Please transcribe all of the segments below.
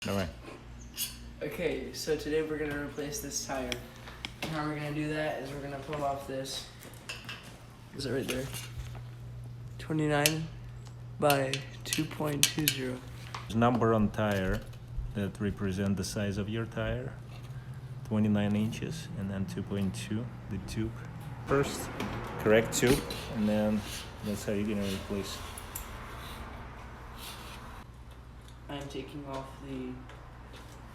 No way. Okay, so today we're gonna replace this tire. And how we're gonna do that is we're gonna pull off this. Is it right there? 29 by 2.20. Number on tire that represent the size of your tire. 29 inches and then 2.2, the tube. First, correct tube, and then that's how you're gonna replace. I'm taking off the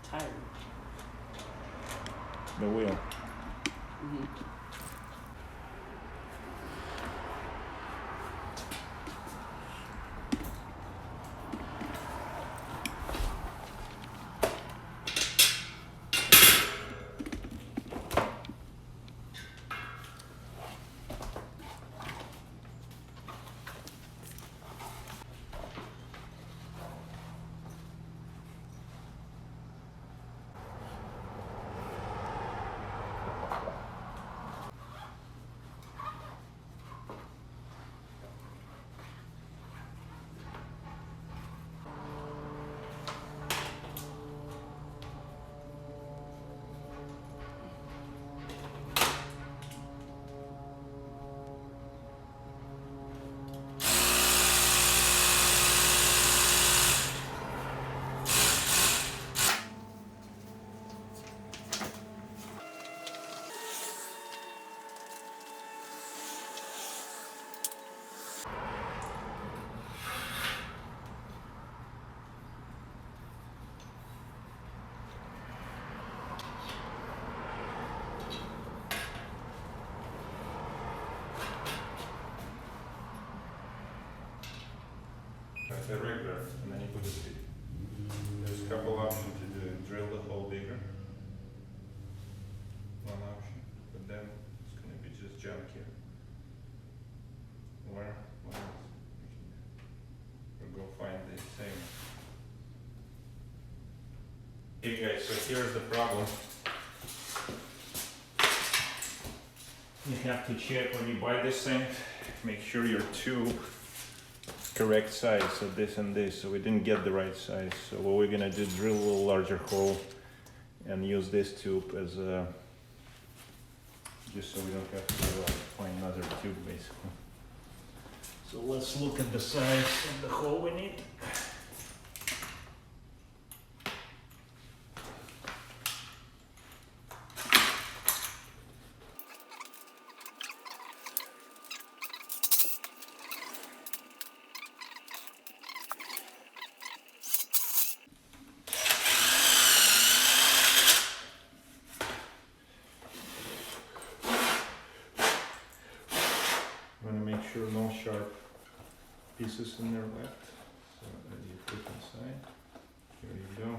tire. The wheel. That's a regular, and then you put a seat. There's a couple options to do it. Drill the hole bigger. One option, but then it's gonna be just junk here. Or what else? We'll go find the same. Hey guys, so here's the problem. You have to check when you buy this thing, make sure your tube correct size, so this and this, so we didn't get the right size. So what we're gonna do, drill a little larger hole and use this tube as a, just so we don't have to find another tube basically. So let's look at the size of the hole we need. I'm gonna make sure no sharp pieces in there left. So as you flip inside, here you go.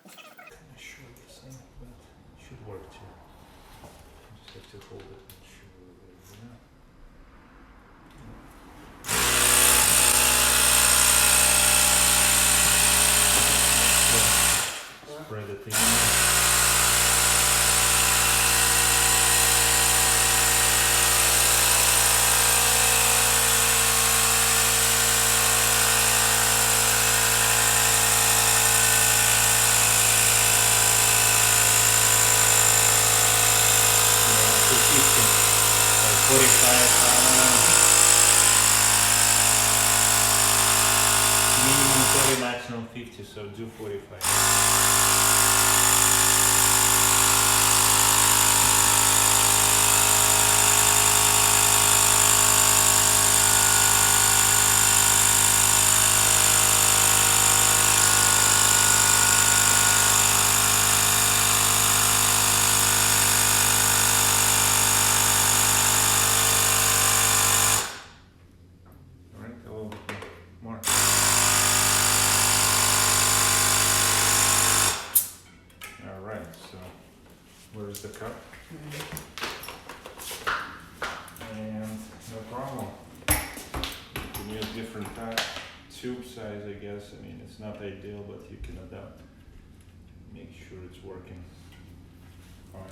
Kinda short this thing, but it should work too. Just have to hold it and show it. Yeah. Spread it in. Yeah, 250 or 45. Minimum 30, maximum 50, so do 45. All right, a little bit more. All right, so where's the cup? And no problem. You can use different tube size, I guess. I mean, it's not ideal, but you can adapt. Make sure it's working fine.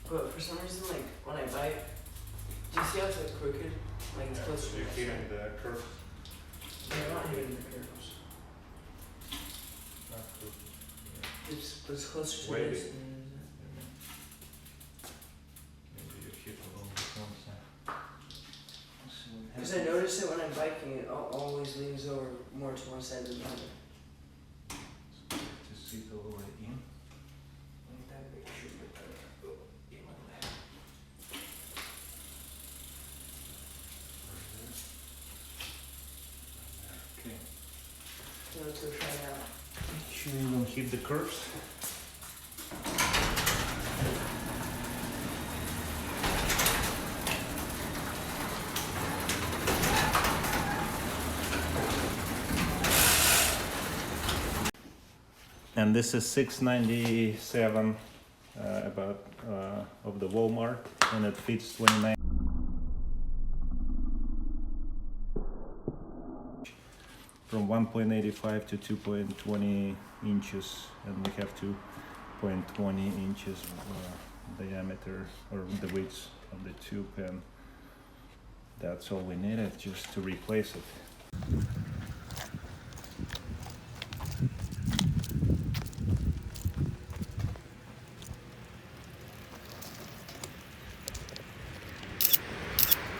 But for some reason, like when I bite, do you see how it's like crooked? Like it's close to You're the hitting the curve. I'm not hitting the curves. Not good. It's closer to Wavy. this. Maybe you hit a little bit on side. Because I notice it when I'm biking, it always leans over more to one side than the other. To sit all the way in. Like that, make sure you get that in like that. Okay. So let's go try it out. Make sure you don't hit the curves. And this is 697 about of the Walmart, and it fits 29 from 1.85 to 2.20 inches, and we have 2.20 inches diameter or the width of the tube, and that's all we needed just to replace it.